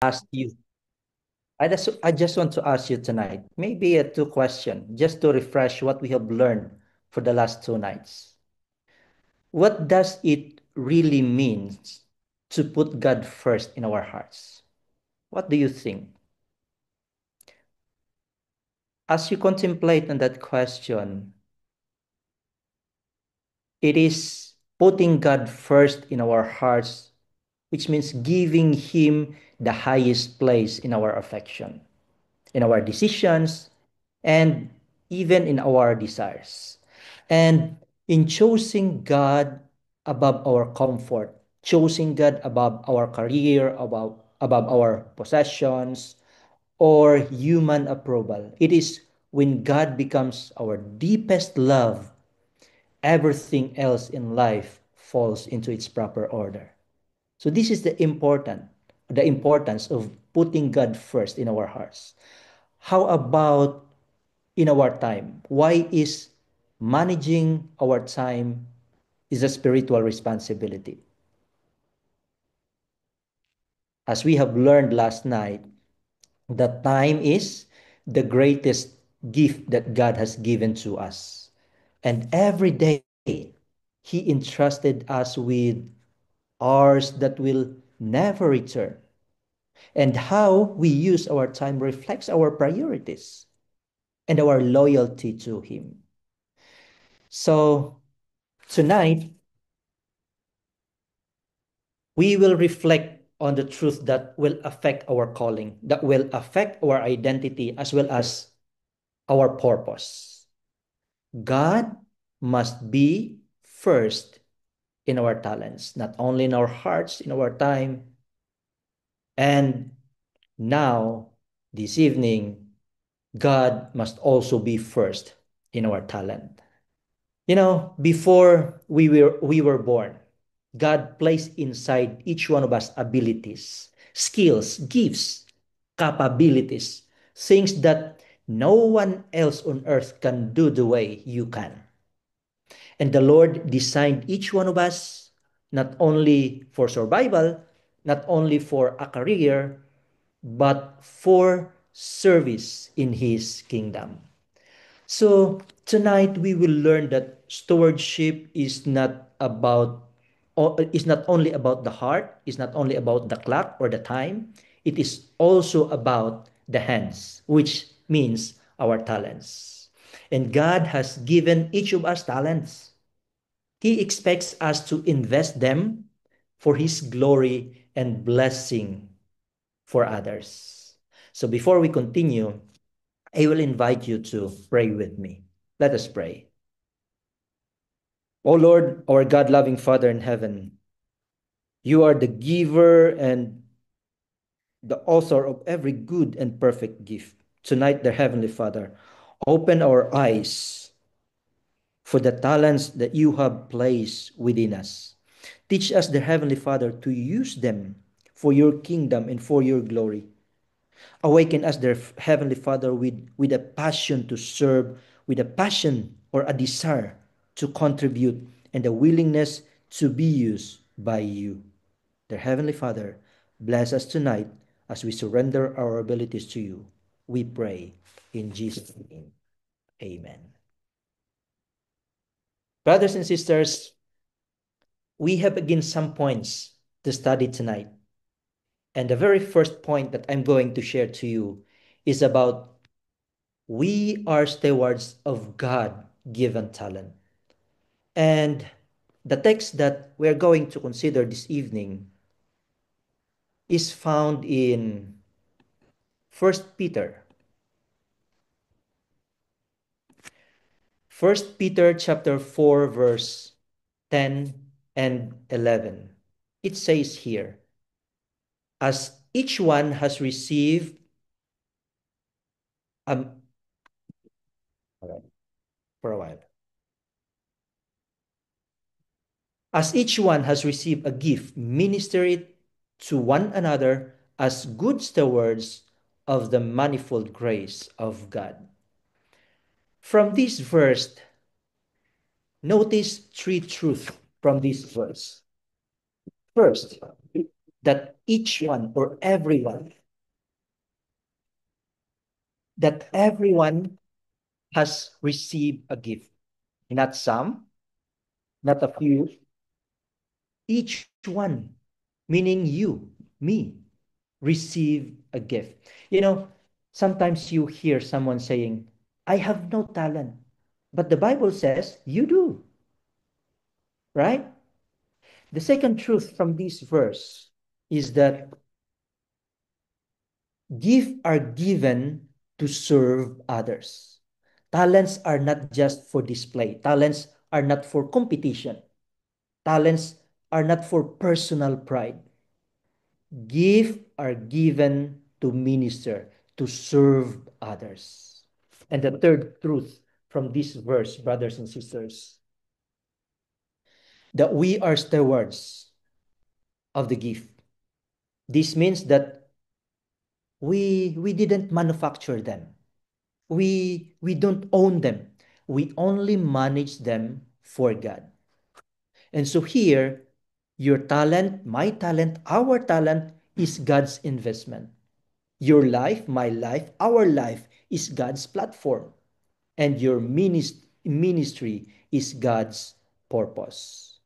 ask you, I just want to ask you tonight, maybe a two question, just to refresh what we have learned for the last two nights. What does it really mean to put God first in our hearts? What do you think? As you contemplate on that question, it is putting God first in our hearts, which means giving Him the highest place in our affection, in our decisions, and even in our desires. And in choosing God above our comfort, choosing God above our career, above our possessions, or human approval, it is when God becomes our deepest love, everything else in life falls into its proper order. So this is the importance of putting God first in our hearts. How about in our time? Why is managing our time is a spiritual responsibility? As we have learned last night, the time is the greatest gift that God has given to us. And every day, He entrusted us with hours that will never return. And how we use our time reflects our priorities and our loyalty to Him. So tonight, we will reflect on the truth that will affect our calling, that will affect our identity as well as our purpose. God must be first in our talents, not only in our hearts, in our time. And now, this evening, God must also be first in our talent. Before we were born, God placed inside each one of us abilities, skills, gifts, capabilities, things that no one else on earth can do the way you can. And the Lord designed each one of us not only for survival, not only for a career, but for service in His kingdom. So tonight we will learn that stewardship is not only about the heart, is not only about the clock or the time. It is also about the hands, which means our talents. And God has given each of us talents. He expects us to invest them for His glory and blessing for others. So before we continue, I will invite you to pray with me. Let us pray. O Lord, our God loving Father in heaven, you are the giver and the author of every good and perfect gift. Tonight, dear Heavenly Father, open our eyes for the talents that you have placed within us. Teach us, dear Heavenly Father, to use them for your kingdom and for your glory. Awaken us, dear Heavenly Father, with a passion to serve, with a passion or a desire to contribute, and a willingness to be used by you. Dear Heavenly Father, bless us tonight as we surrender our abilities to you. We pray in Jesus' name. Amen. Brothers and sisters, we have again some points to study tonight. And the very first point that I'm going to share to you is about we are stewards of God given talent. And the text that we're going to consider this evening is found in First Peter. First Peter chapter 4 verse 10 and 11. It says here, as each one has received um all right, for a while. As each one has received a gift, minister it to one another as good stewards of the manifold grace of God. From this verse, notice three truths from this verse. First, that each one or everyone, that everyone has received a gift. Not some, not a few, each one, meaning you, me, receive a gift. You know, sometimes you hear someone saying, I have no talent. But the Bible says you do, right? The second truth from this verse is that gifts are given to serve others. Talents are not just for display. Talents are not for competition. Talents are not for personal pride. Gifts are given to minister, to serve others. And the third truth from this verse, brothers and sisters, that we are stewards of the gift. This means that we didn't manufacture them. We don't own them. We only manage them for God. And so here, your talent, my talent, our talent is God's investment. Your life, my life, our life is God's platform. And your ministry is God's purpose.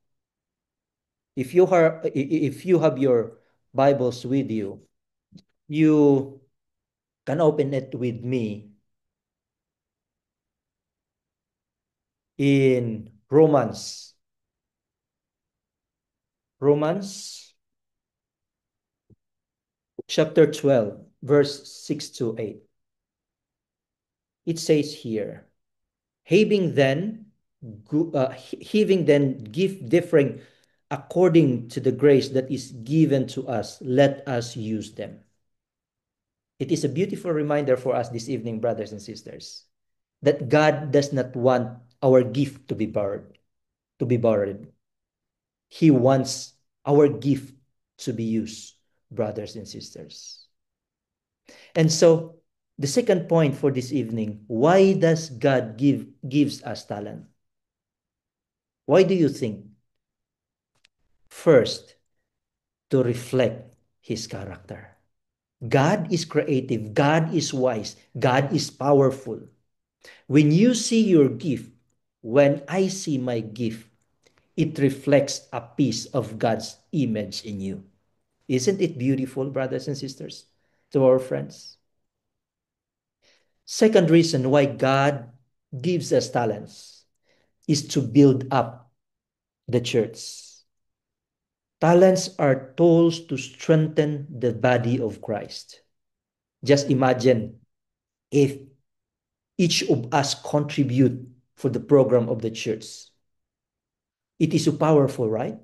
If you have your Bibles with you, you can open it with me in Romans chapter 12, verse 6 to 8. It says here, having then having then gift differing according to the grace that is given to us, let us use them. It is a beautiful reminder for us this evening, brothers and sisters, that God does not want our gift to be borrowed. He wants our gift to be used, brothers and sisters. And so, the second point for this evening, why does God gives us talent? Why do you think? First, to reflect his character. God is creative, God is wise, God is powerful. When you see your gift, when I see my gift, it reflects a piece of God's image in you. Isn't it beautiful, brothers and sisters, to our friends? Second reason why God gives us talents is to build up the church. Talents are tools to strengthen the body of Christ. Just imagine if each of us contribute for the program of the church. It is so powerful, right?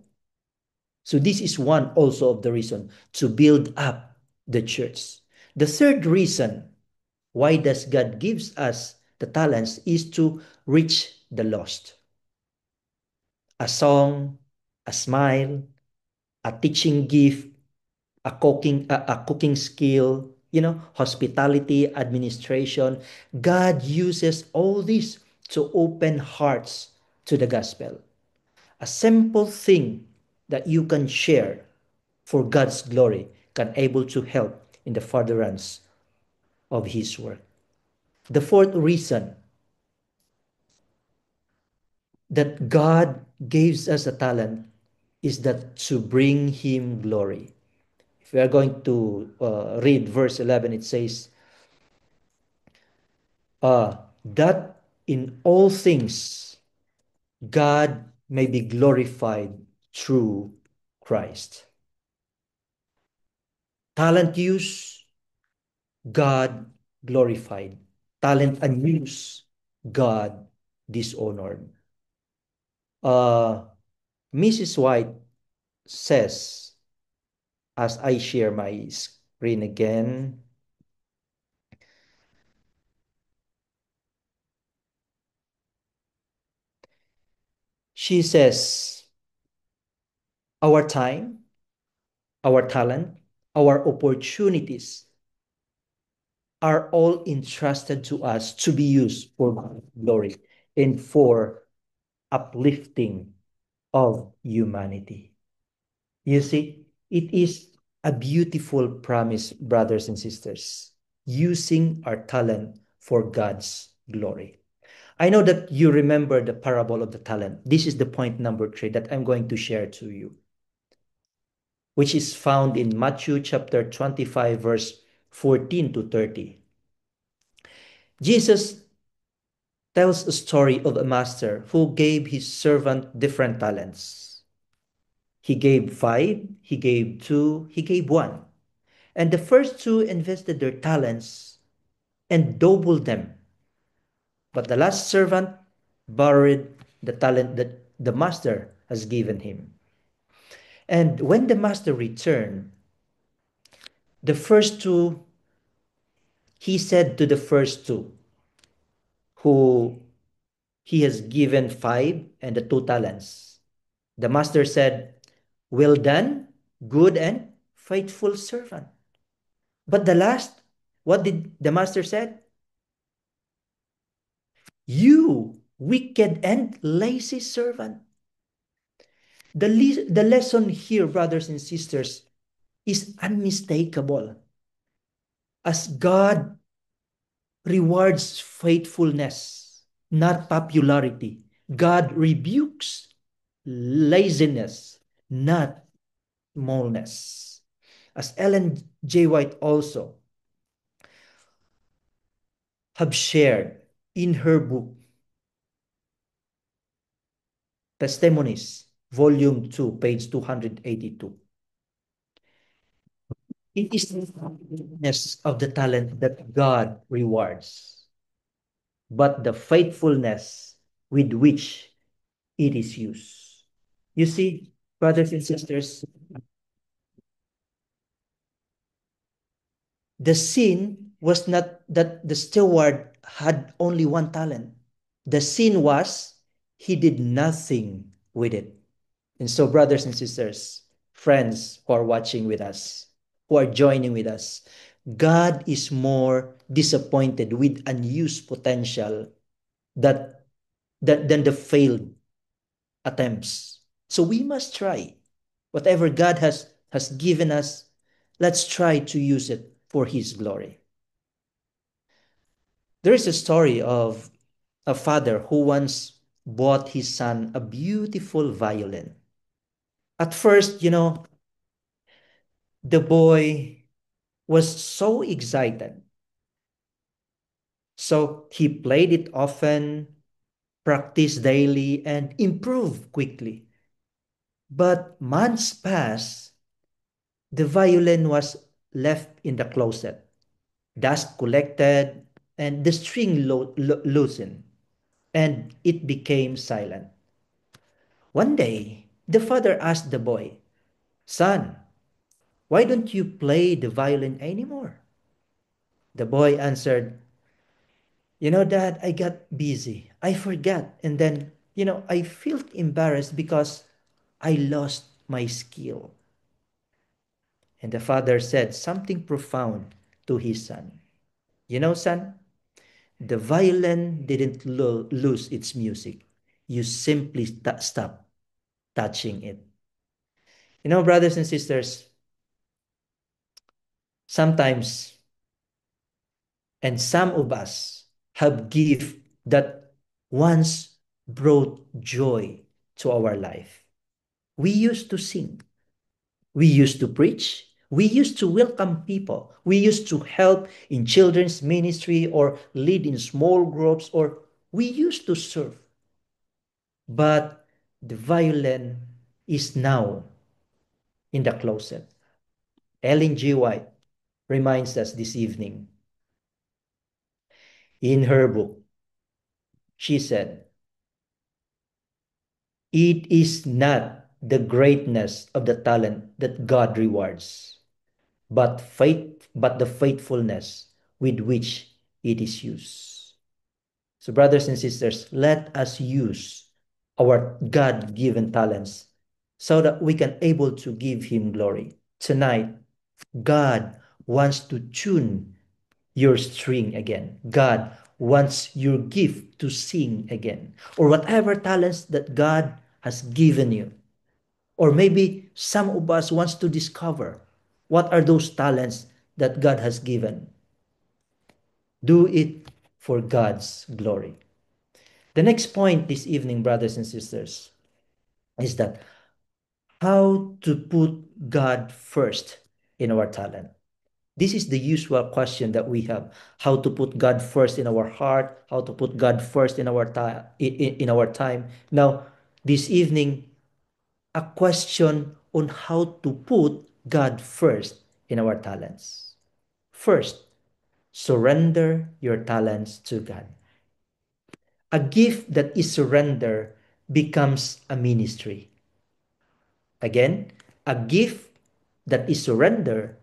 So this is one also of the reason to build up the church. The third reason why does God gives us the talents is to reach the lost. A song, a smile, a teaching gift, a cooking skill, hospitality, administration. God uses all this to open hearts to the gospel. A simple thing that you can share for God's glory can able to help in the furtherance of his work. The fourth reason that God gives us a talent is that to bring him glory. If we are going to read verse 11, it says, that in all things God may be glorified through Christ. Talent use, God glorified. Talent unused, God dishonored. Uh, Mrs. White says, as I share my screen again, she says, our time, our talent, our opportunities are all entrusted to us to be used for God's glory and for uplifting of humanity. You see, it is A beautiful promise, brothers and sisters, using our talent for God's glory. I know that you remember the parable of the talent. This is the point number 3 that I'm going to share to you, which is found in Matthew chapter 25, verse 14 to 30. Jesus tells a story of a master who gave his servant different talents. He gave 5, he gave 2, he gave 1. And the first 2 invested their talents and doubled them. But the last servant borrowed the talent that the master has given him. And when the master returned, the first 2, he said to the first 2, who he has given 5 and the 2 talents. The master said, "Well done, good and faithful servant." But the last, what did the master said? "You wicked and lazy servant." The lesson here, brothers and sisters, is unmistakable. As God rewards faithfulness, not popularity. God rebukes laziness, not smallness. As Ellen J. White also have shared in her book, Testimonies, Volume 2, page 282. It is the faithfulness of the talent that God rewards, but the faithfulness with which it is used. You see, brothers and sisters, the sin was not that the steward had only 1 talent. The sin was he did nothing with it. And so, brothers and sisters, friends who are watching with us, who are joining with us, God is more disappointed with unused potential that, than the failed attempts. So we must try. Whatever God has given us, let's try to use it for His glory. There is a story of a father who once bought his son a beautiful violin. At first, the boy was so excited. So he played it often, practiced daily, and improved quickly. But months passed, the violin was left in the closet. Dust collected, and the string loosened, and it became silent. One day, the father asked the boy, "Son, why don't you play the violin anymore?" The boy answered, "Dad, I got busy. I forgot. And then, I felt embarrassed because I lost my skill." And the father said something profound to his son. Son, the violin didn't lose its music. You simply stop touching it. Brothers and sisters, sometimes, and some of us have gift that once brought joy to our life. We used to sing. We used to preach. We used to welcome people. We used to help in children's ministry or lead in small groups, or we used to serve. But the violin is now in the closet. Ellen G. White reminds us this evening in her book. She said, "It is not the greatness of the talent that God rewards, but the faithfulness with which it is used." So brothers and sisters, let us use our God-given talents so that we can able to give Him glory. Tonight, God wants to tune your string again. God wants your gift to sing again. Or whatever talents that God has given you. Or maybe some of us wants to discover What are those talents that God has given? Do it for God's glory. The next point this evening, brothers and sisters, is that how to put God first in our talent. This is the usual question that we have: how to put God first in our heart, how to put God first in our time. In our time. Now, this evening, a question on how to put God first in our talents. First, surrender your talents to God. A gift that is surrendered becomes a ministry. Again, a gift that is surrendered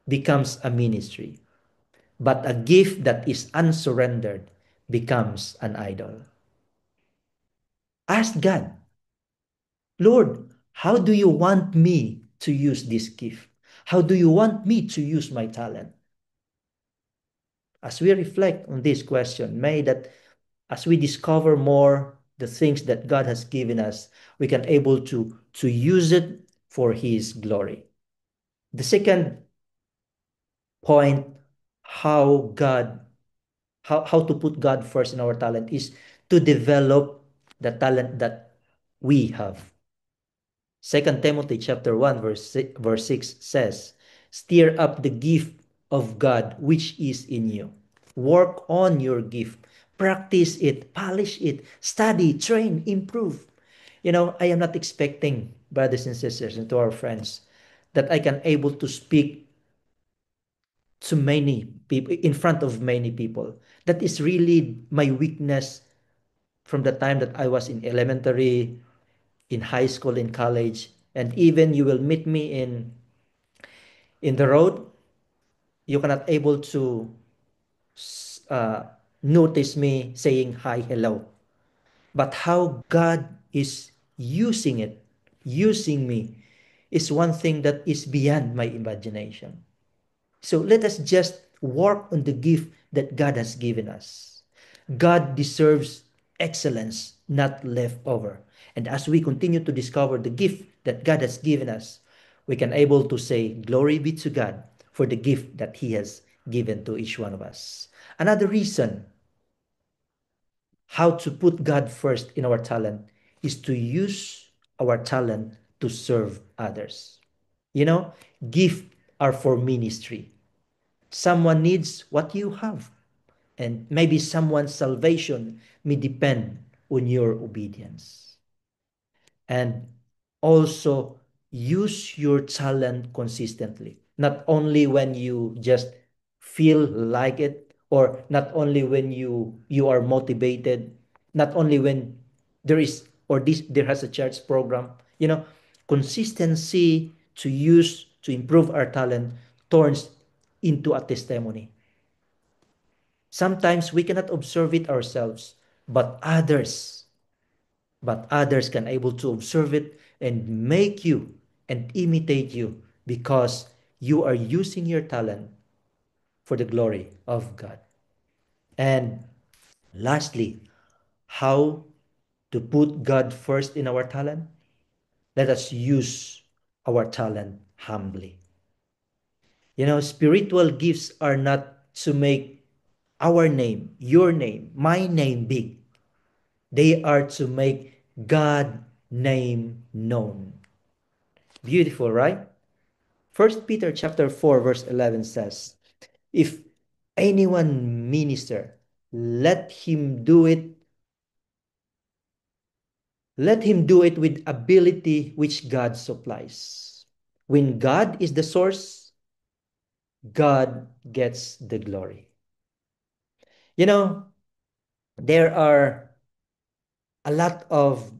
becomes a ministry. But a gift that is unsurrendered becomes an idol. Ask God, Lord, how do you want me to use this gift? How do you want me to use my talent? As we reflect on this question, may that as we discover more the things that God has given us, we can able to use it for His glory. The second point, how God, how to put God first in our talent is to develop the talent that we have. Second Timothy chapter 1 verse 6 says, "Stir up the gift of God which is in you. Work on your gift. Practice it, polish it, study, train, improve." I am not expecting, brothers and sisters, and to our friends, that I can able to speak to many people, in front of many people. That is really my weakness from the time that I was in elementary, in high school, in college, and even you will meet me in the road. You cannot able to uh, notice me saying hi, hello. But how God is using it, using me, is one thing that is beyond my imagination. So let us just work on the gift that God has given us. God deserves excellence, not leftover. And as we continue to discover the gift that God has given us, we can able to say, glory be to God for the gift that He has given to each one of us. Another reason how to put God first in our talent is to use our talent to serve others. You know, gifts are for ministry. Someone needs what you have, and maybe someone's salvation may depend on your obedience. And also use your talent consistently, not only when you just feel like it, or not only when you are motivated, not only when there is or this there has a church program. Consistency to use to improve our talent turns into a testimony. Sometimes we cannot observe it ourselves, but others can able to observe it and make you and imitate you, because you are using your talent for the glory of God. And lastly, how to put God first in our talent? Let us use our talent humbly. Spiritual gifts are not to make our name, your name, my name big. They are to make God name known. Beautiful, right? First Peter chapter 4 verse 11 says, "If anyone minister, let him do it let him do it with ability which God supplies." When God is the source, God gets the glory. You know, there are a lot of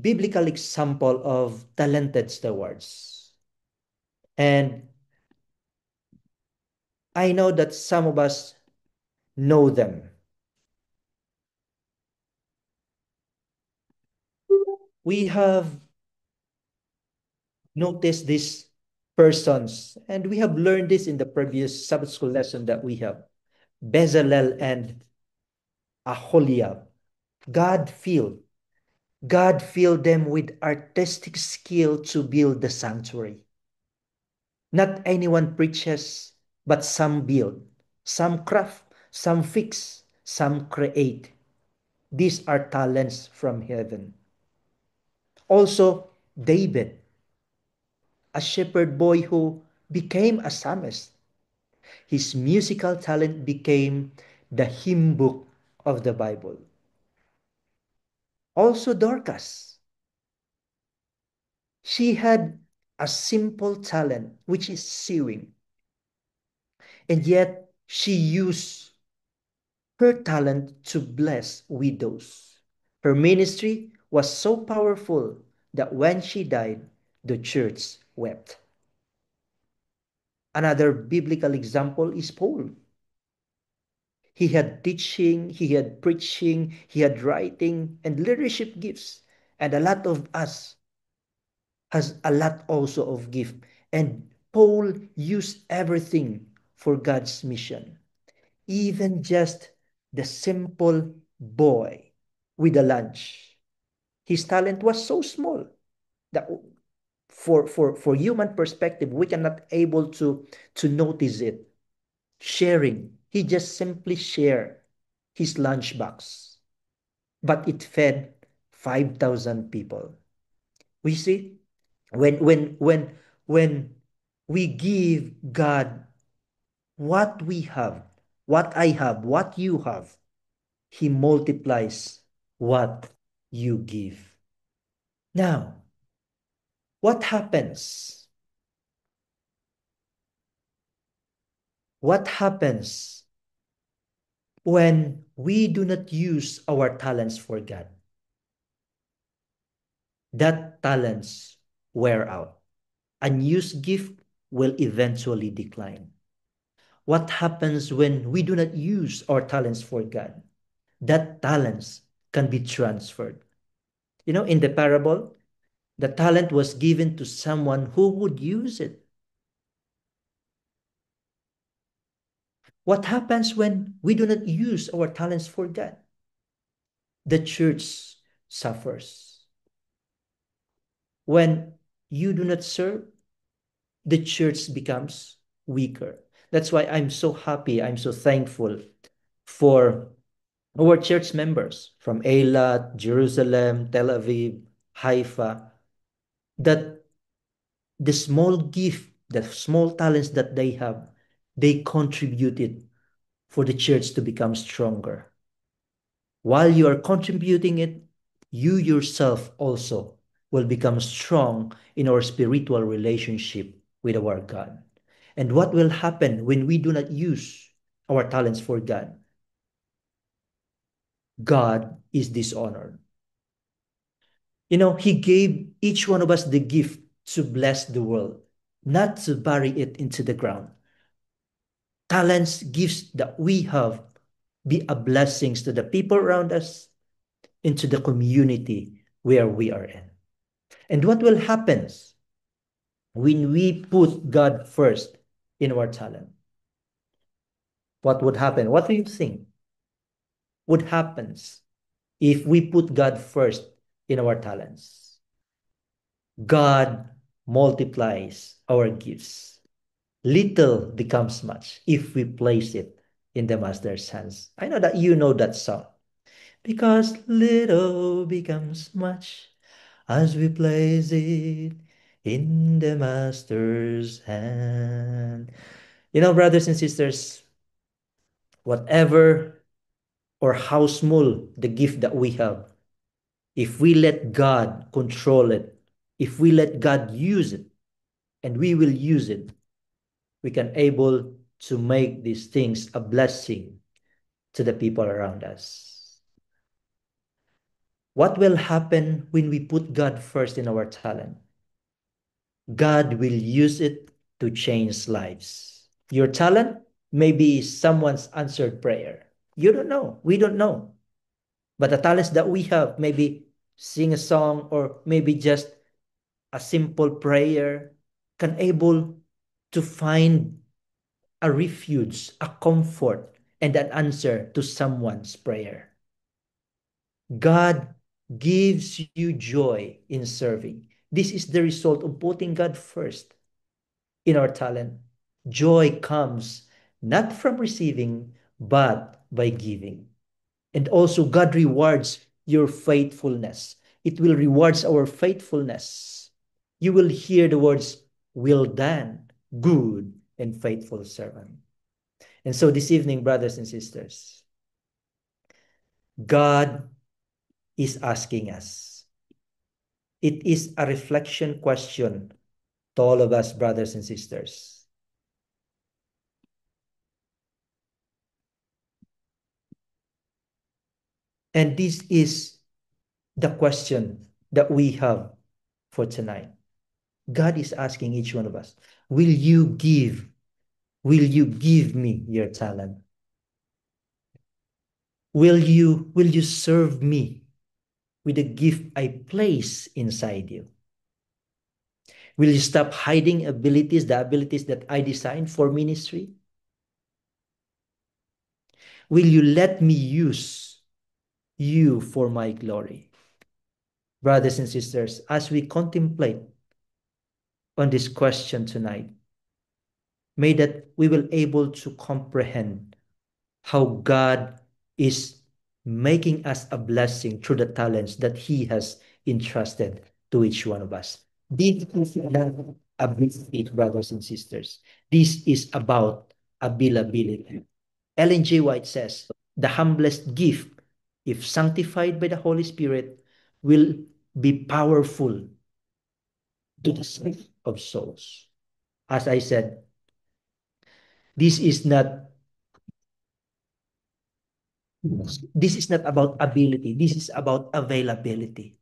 biblical example of talented stewards. And I know that some of us know them. We have noticed these persons, and we have learned this in the previous Sabbath school lesson that we have. Bezalel and Aholiab, God-filled, God filled them with artistic skill to build the sanctuary. Not anyone preaches, but some build, some craft, some fix, some create. These are talents from heaven. Also, David, a shepherd boy who became a psalmist. His musical talent became the hymn book of the Bible. Also, Dorcas, she had a simple talent, which is sewing, and yet she used her talent to bless widows. Her ministry was so powerful that when she died, the church wept. Another biblical example is Paul. He had teaching, he had preaching, he had writing and leadership gifts. And a lot of us has a lot also of gift. And Paul used everything for God's mission. Even just the simple boy with a lunch. His talent was so small that for human perspective, we cannot able to notice it. Sharing. He just simply shared his lunchbox, but it fed 5,000 people. We see when we give God what we have, what I have, what you have, he multiplies what you give. Now, what happens? What happens when we do not use our talents for God? That talents wear out. Unused gift will eventually decline. What happens when we do not use our talents for God? That talents can be transferred. You know, in the parable, the talent was given to someone who would use it. What happens when we do not use our talents for God? The church suffers. When you do not serve, the church becomes weaker. That's why I'm so happy, I'm so thankful for our church members from Eilat, Jerusalem, Tel Aviv, Haifa, that the small gift, the small talents that they have, they contributed for the church to become stronger. While you are contributing it, you yourself also will become strong in our spiritual relationship with our God. And what will happen when we do not use our talents for God? God is dishonored. You know, He gave each one of us the gift to bless the world, not to bury it into the ground. Talents, gifts that we have be a blessings to the people around us, into the community where we are in. And what will happen when we put God first in our talent? What would happen? What do you think would happen if we put God first in our talents? God multiplies our gifts. Little becomes much if we place it in the master's hands. I know that you know that song. Because little becomes much as we place it in the master's hand. You know, brothers and sisters, whatever or how small the gift that we have, if we let God control it, if we let God use it, and we will use it, we can able to make these things a blessing to the people around us. What will happen when we put God first in our talent? God will use it to change lives. Your talent may be someone's answered prayer. You don't know. We don't know. But the talents that we have, maybe sing a song or maybe just a simple prayer, can able to find a refuge, a comfort, and an answer to someone's prayer. God gives you joy in serving. This is the result of putting God first in our talent. Joy comes not from receiving, but by giving. And also, God rewards your faithfulness. It will rewards our faithfulness. You will hear the words, well done, good and faithful servant. And so this evening, brothers and sisters, God is asking us. It is a reflection question to all of us, brothers and sisters. And this is the question that we have for tonight. God is asking each one of us, will you give me your talent? Will you serve me with the gift I place inside you? Will you stop hiding abilities, the abilities that I designed for ministry? Will you let me use you for my glory? Brothers and sisters, as we contemplate on this question tonight, may that we will able to comprehend how God is making us a blessing through the talents that He has entrusted to each one of us. This is not ability, brothers and sisters. This is about availability. Ellen G. White says, the humblest gift, if sanctified by the Holy Spirit, will be powerful to the save of souls. As I said, this is not this is not about ability. This is about availability.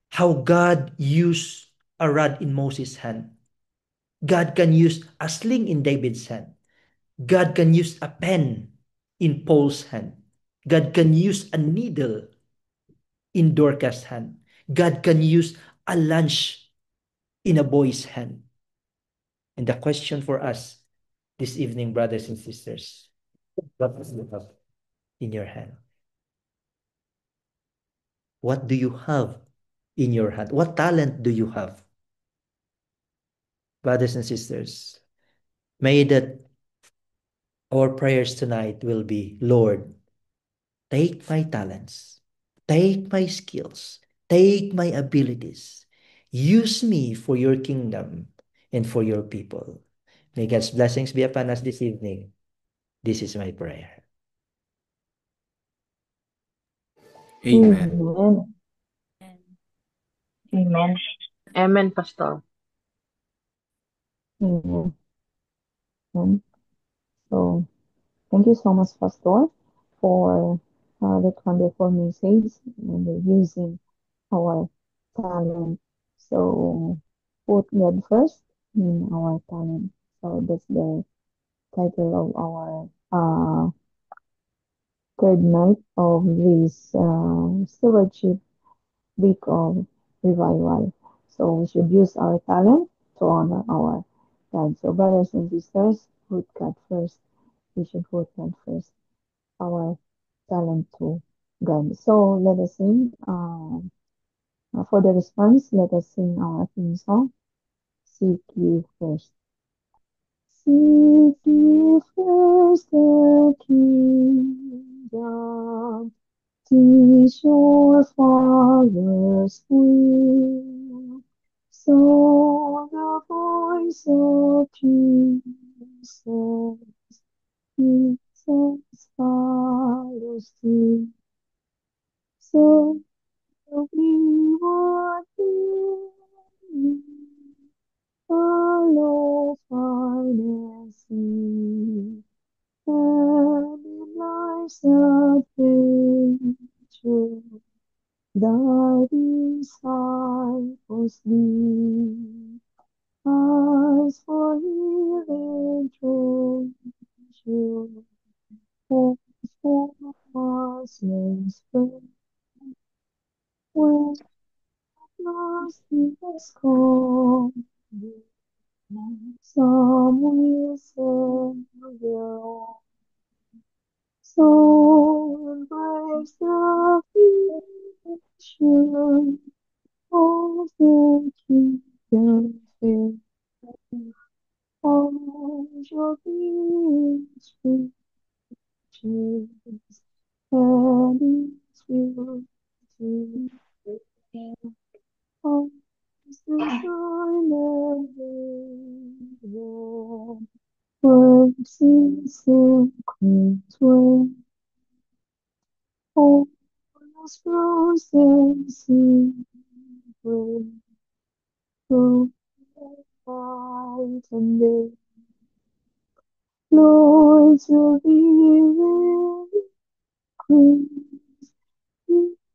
How God used a rod in Moses' hand. God can use a sling in David's hand. God can use a pen in Paul's hand. God can use a needle in Dorcas' hand. God can use a lunch in a boy's hand. And the question for us this evening, brothers and sisters, what do you have in your hand? What do you have in your hand? What talent do you have? Brothers and sisters, may that our prayers tonight will be, Lord, take my talents, take my skills, take my abilities, use me for your kingdom and for your people. May God's blessings be upon us this evening. This is my prayer. Amen. Amen. Amen. Amen, Pastor. Amen. Amen. So, thank you so much, Pastor, for that wonderful message and using our talent. So, put God first in our talent. So, that's the title of our third night of this stewardship week of revival. So we should use our talent to honor our God. So brothers and sisters, put God first. We should put God first. Our talent to God. So let us sing. For the response, let us sing our theme song. Seek ye first. Seek ye first the kingdom. Teach your Father's will. So the voice of Jesus follows thee. So we want thee, follow, find and see. And in life's adventure, thy disciples be. Eyes for healing treasure, hands for Muslims friend. When lost is called, some will send their own. So embrace the future Sure, all the kingdom fill, all your beings riches, and its beauty. All the silent rain, works in secret way, all those frozen secrets, to light and day. Lord, to be with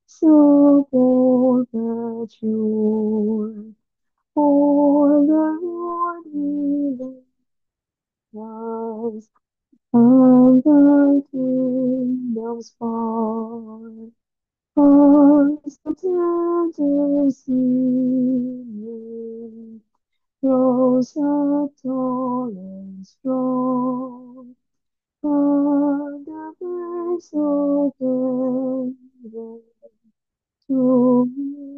so bold that you're all the Lord within us, and the kingdom's far. Us the tender sea rose up tall and strong, and the birds of heaven to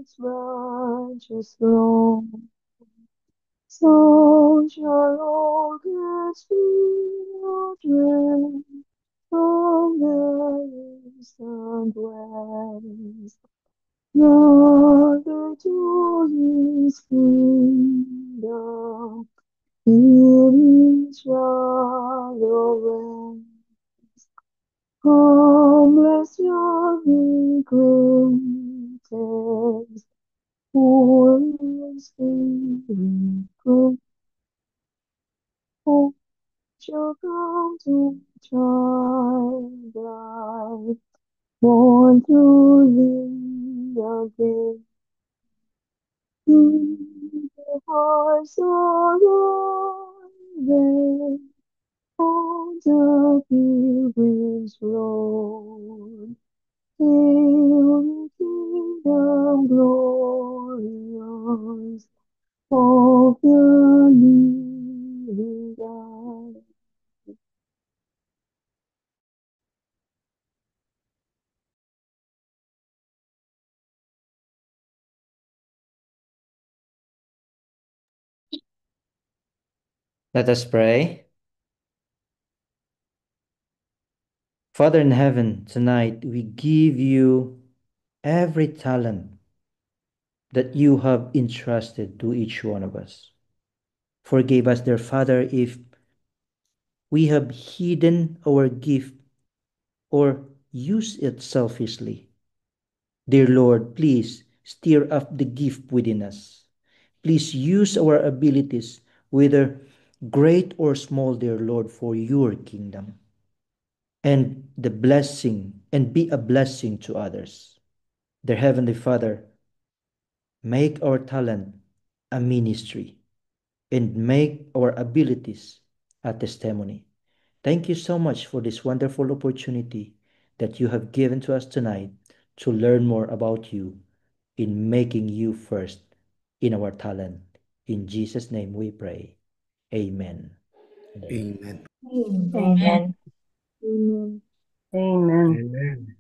its branches throng. So shall all God's children from the east and west gather to his kingdom in his shadow. Come, bless your be greatest, Holy Spirit, come, shall come to child life, born to thee again. In the hearts of all men, on the pilgrim's road, hail the kingdom glorious of the living God. Let us pray. Father in heaven, tonight we give you every talent that you have entrusted to each one of us. Forgive us, dear Father, if we have hidden our gift or used it selfishly. Dear Lord, please stir up the gift within us. Please use our abilities, whether great or small, dear Lord, for your kingdom and the blessing and be a blessing to others. Dear Heavenly Father, make our talent a ministry and make our abilities a testimony. Thank you so much for this wonderful opportunity that you have given to us tonight to learn more about you in making you first in our talent. In Jesus' name we pray. Amen. And amen. Amen. Amen. Amen. Amen. Amen.